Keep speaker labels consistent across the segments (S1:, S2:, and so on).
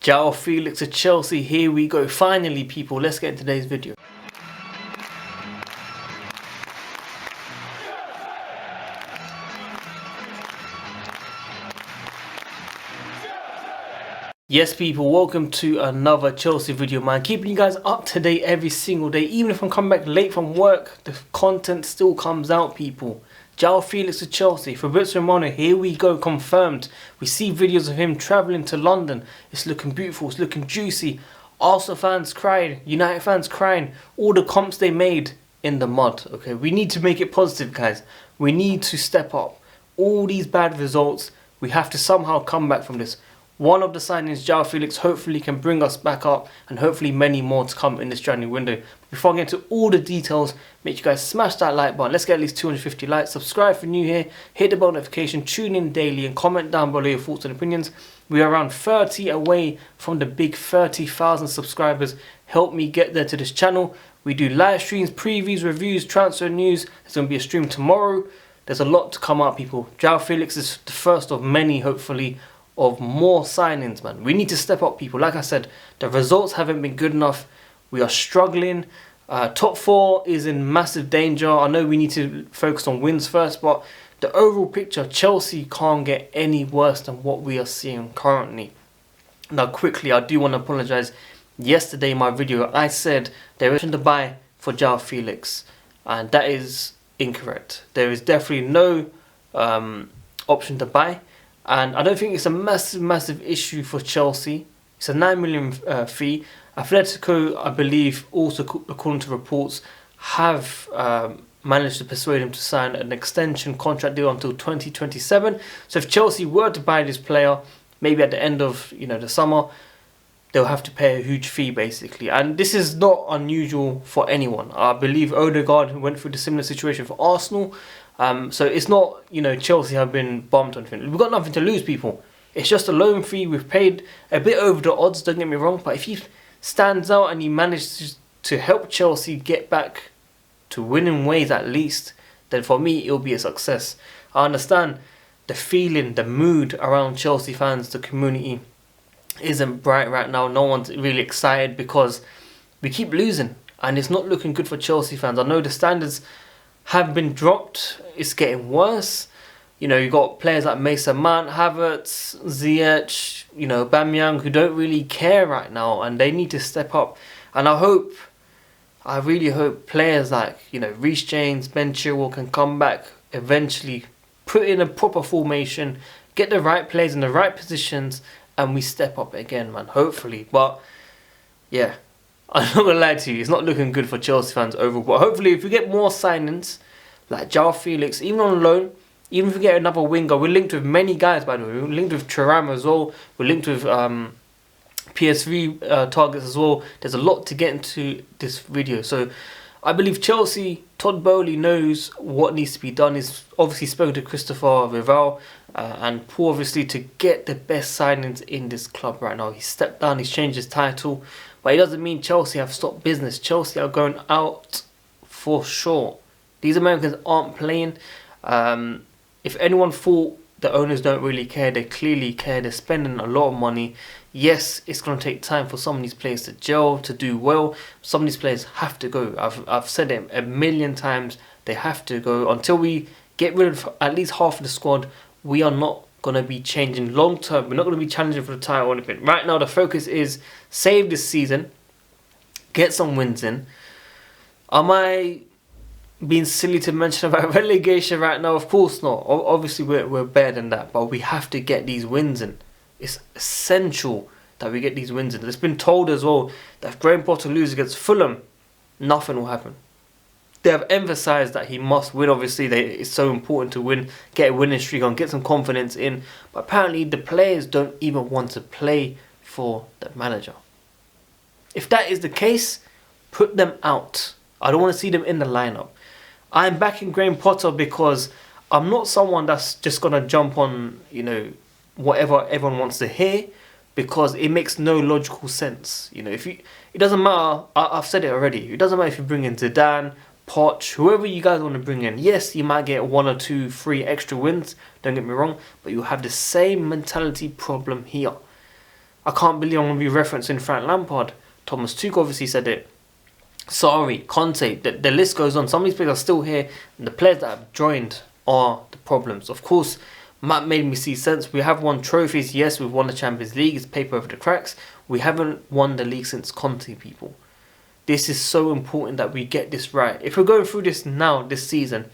S1: Joao Felix at Chelsea, here we go. Finally, people, let's get into today's video. Yes, people, welcome to another Chelsea video, man. Keeping you guys up to date every single day. Even if I'm coming back late from work, the content still comes out, people. Joao Felix at Chelsea. Fabrizio Romano, here we go, confirmed. We see videos of him travelling to London. It's looking beautiful, it's looking juicy. Arsenal fans crying, United fans crying. All the comps they made in the mud, okay? We need to make it positive, guys. We need to step up. All these bad results, we have to somehow come back from this. One of the signings, Joao Felix, hopefully can bring us back up, and hopefully many more to come in this January window. Before I get into all the details, make sure you guys smash that like button. Let's get at least 250 likes. Subscribe if you're new here. Hit the bell notification. Tune in daily and comment down below your thoughts and opinions. We are around 30 away from the big 30,000 subscribers. Help me get there to this channel. We do live streams, previews, reviews, transfer news. There's going to be a stream tomorrow. There's a lot to come out, people. Joao Felix is the first of many, hopefully, of more signings, man. We need to step up, people. Like I said, the results haven't been good enough. We are struggling. Top 4 is in massive danger. I know we need to focus on wins first, but the overall picture, Chelsea can't get any worse than what we are seeing currently. Now, quickly, I do want to apologise. Yesterday in my video, I said there is an option to buy for Joao Felix, and that is incorrect. There is definitely no option to buy. And I don't think it's a massive issue for Chelsea. It's a 9 million fee. Atletico, I believe, also according to reports, have managed to persuade him to sign an extension contract deal until 2027. So if Chelsea were to buy this player, maybe at the end of the summer, they'll have to pay a huge fee, basically. And this is not unusual for anyone. I believe Odegaard went through the similar situation for Arsenal. So it's not, Chelsea have been bumped on anything. We've got nothing to lose, people. It's just a loan fee. We've paid a bit over the odds, don't get me wrong. But if he stands out and he manages to help Chelsea get back to winning ways at least, then for me, it'll be a success. I understand the feeling, the mood around Chelsea fans, the community isn't bright right now. No one's really excited because we keep losing. And it's not looking good for Chelsea fans. I know the standards have been dropped. It's getting worse. You got players like Mason Mount, Havertz, Ziyech, Aubameyang, who don't really care right now, and they need to step up. And I really hope players like Reece James, Ben Chilwell can come back eventually, put in a proper formation, get the right players in the right positions, and we step up again, man. Hopefully, but yeah. I'm not going to lie to you, it's not looking good for Chelsea fans overall. But hopefully if we get more signings, like Joao Felix, even on loan, even if we get another winger, we're linked with many guys, by the way. We're linked with Thuram as well. We're linked with PSV targets as well. There's a lot to get into this video. So I believe Chelsea, Todd Bowley knows what needs to be done. He's obviously spoken to Christopher Rival and Paul, obviously, to get the best signings in this club right now. He's stepped down, he's changed his title. But it doesn't mean Chelsea have stopped business. Chelsea are going out for sure. These Americans aren't playing. If anyone thought the owners don't really care, they clearly care. They're spending a lot of money. Yes, it's going to take time for some of these players to gel, to do well. Some of these players have to go. I've said it a million times. They have to go. Until we get rid of at least half of the squad, we are not going to be changing long term. We're not going to be challenging for the title or anything. Right now, the focus is save this season, get some wins in. Am I being silly to mention about relegation right now? Of course not. Obviously, we're better than that, but we have to get these wins in. It's essential that we get these wins in. It's been told as well that if Graham Potter loses against Fulham, nothing will happen. They have emphasised that he must win. Obviously, it's so important to win, get a winning streak on, get some confidence in. But apparently, the players don't even want to play for the manager. If that is the case, put them out. I don't want to see them in the lineup. I'm backing Graham Potter because I'm not someone that's just going to jump on, whatever everyone wants to hear, because it makes no logical sense. It doesn't matter. I've said it already. It doesn't matter if you bring in Zidane, Poch, whoever you guys want to bring in. Yes, you might get 1 or 2, 3 extra wins, don't get me wrong, but you have the same mentality problem here. I can't believe I'm going to be referencing Frank Lampard. Thomas Tuchel obviously said it. Sorry, Conte. The list goes on. Some of these players are still here, and the players that have joined are the problems. Of course, Matt made me see sense. We have won trophies. Yes, we've won the Champions League. It's paper over the cracks. We haven't won the league since Conte, people. This is so important that we get this right. If we're going through this now, this season,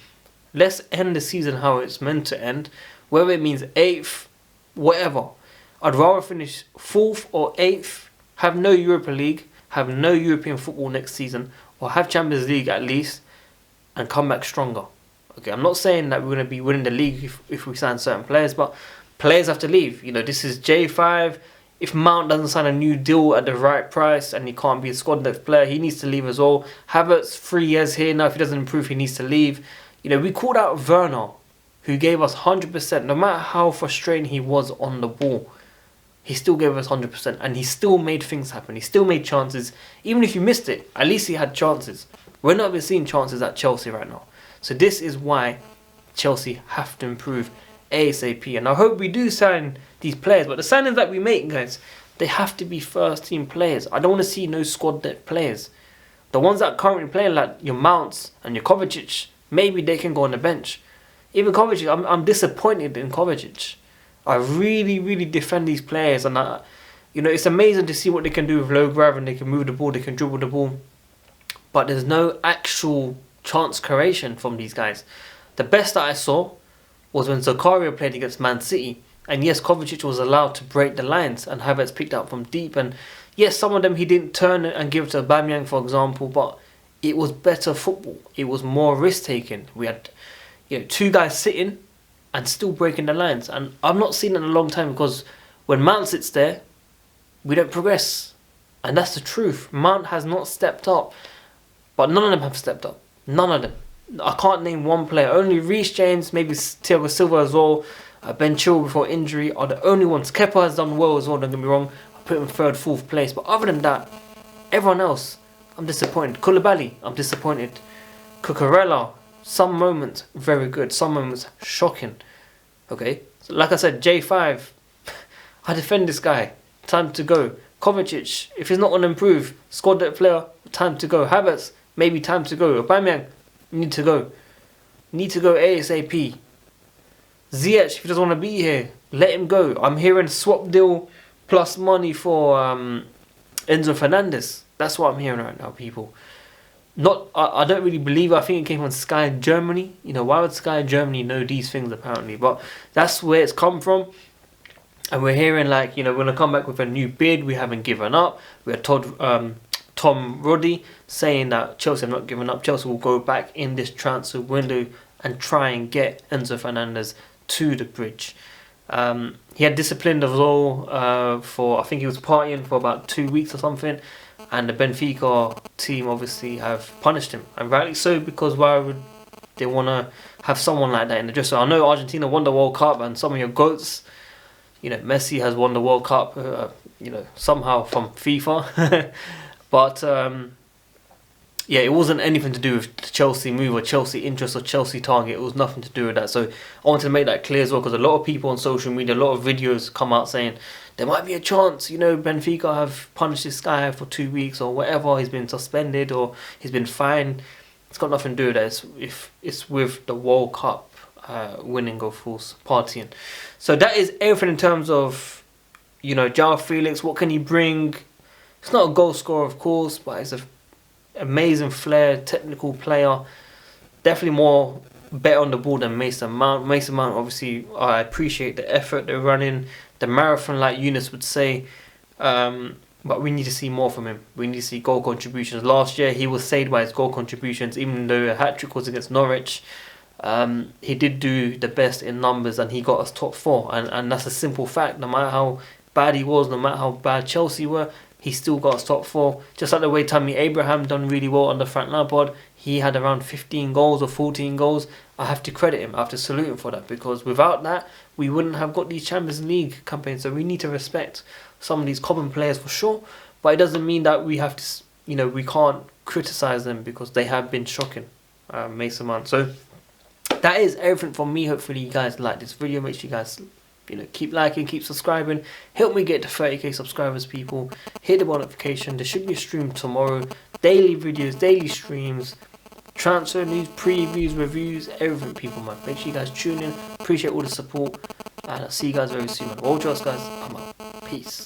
S1: let's end the season how it's meant to end. Whether it means 8th, whatever. I'd rather finish 4th or 8th, have no Europa League, have no European football next season, or have Champions League at least, and come back stronger. Okay, I'm not saying that we're going to be winning the league if we sign certain players, but players have to leave. You know, this is J5. If Mount doesn't sign a new deal at the right price and he can't be a squad depth player, he needs to leave as well. Havertz, 3 years here now. If he doesn't improve, he needs to leave. You know, we called out Werner, who gave us 100%. No matter how frustrating he was on the ball, he still gave us 100%. And he still made things happen. He still made chances. Even if you missed it, at least he had chances. We're not even seeing chances at Chelsea right now. So this is why Chelsea have to improve ASAP. And I hope we do sign these players. But the signings that we make, guys, they have to be first team players. I don't want to see no squad depth players. The ones that are currently playing, like your Mounts and your Kovacic, maybe they can go on the bench. Even Kovacic, I'm disappointed in Kovacic. I really, really defend these players. And, you know, it's amazing to see what they can do with low grav, and they can move the ball, they can dribble the ball. But there's no actual chance creation from these guys. The best that I saw was when Zakaria played against Man City. And yes, Kovacic was allowed to break the lines and Havertz picked up from deep. And yes, some of them he didn't turn and give to Aubameyang, for example, but it was better football. It was more risk-taking. We had, you know, 2 guys sitting and still breaking the lines. And I've not seen it in a long time, because when Mount sits there, we don't progress. And that's the truth. Mount has not stepped up. But none of them have stepped up. None of them. I can't name one player. Only Reece James, maybe Thiago Silva as well, Ben Chilwell before injury are the only ones. Kepa has done well as well, don't get me wrong. I put him in 3rd, 4th place. But other than that, everyone else, I'm disappointed. Koulibaly, I'm disappointed. Cucurella, some moments very good, some moments shocking. Okay, so like I said, J5, I defend this guy. Time to go. Kovacic, if he's not going to improve, squad depth player, time to go. Havertz, maybe time to go. Aubameyang, need to go. Need to go ASAP. Ziyech, if he doesn't want to be here, let him go. I'm hearing swap deal plus money for Enzo Fernandez. That's what I'm hearing right now, people. I don't really believe it. I think it came from Sky Germany. You know, why would Sky Germany know these things apparently? But that's where it's come from. And we're hearing, like, you know, we're going to come back with a new bid. We haven't given up. We had Tom Roddy saying that Chelsea have not given up. Chelsea will go back in this transfer window and try and get Enzo Fernandez to the bridge. He had disciplined as well for, I think he was partying for about 2 weeks or something. And the Benfica team obviously have punished him. And rightly so, because why would they want to have someone like that in the dressing room? I know Argentina won the World Cup and some of your GOATs, you know, Messi has won the World Cup, you know, somehow from FIFA. But, yeah, it wasn't anything to do with the Chelsea move or Chelsea interest or Chelsea target. It was nothing to do with that. So I wanted to make that clear as well, because a lot of people on social media, a lot of videos come out saying there might be a chance, you know, Benfica have punished this guy for 2 weeks or whatever. He's been suspended or he's been fined. It's got nothing to do with that. It's with the World Cup winning, of course, partying. So that is everything in terms of, you know, Joao Felix. What can he bring? It's not a goal scorer, of course, but it's an amazing flair, technical player. Definitely more better on the ball than Mason Mount. Mason Mount, obviously, I appreciate the effort they're running, the marathon, like Eunice would say. But we need to see more from him. We need to see goal contributions. Last year, he was saved by his goal contributions, even though a hat-trick was against Norwich. He did do the best in numbers and he got us top 4. And that's a simple fact. No matter how bad he was, no matter how bad Chelsea were, he still got us top 4. Just like the way Tammy Abraham done really well under Frank Lampard. He had around 15 goals or 14 goals. I have to credit him. I have to salute him for that. Because without that, we wouldn't have got these Champions League campaigns. So we need to respect some of these common players for sure. But it doesn't mean that we have to, you know, we can't criticise them, because they have been shocking. Mason Mount. So that is everything from me. Hopefully you guys like this video. Make sure you guys You know, keep liking, keep subscribing. Help me get to 30k subscribers, people. Hit the bell notification. There should be a stream tomorrow. Daily videos, daily streams, transfer news, previews, reviews, everything, people, man. Make sure you guys tune in. Appreciate all the support. And I'll see you guys very soon. WorldWideChels, guys. I'm out. Peace.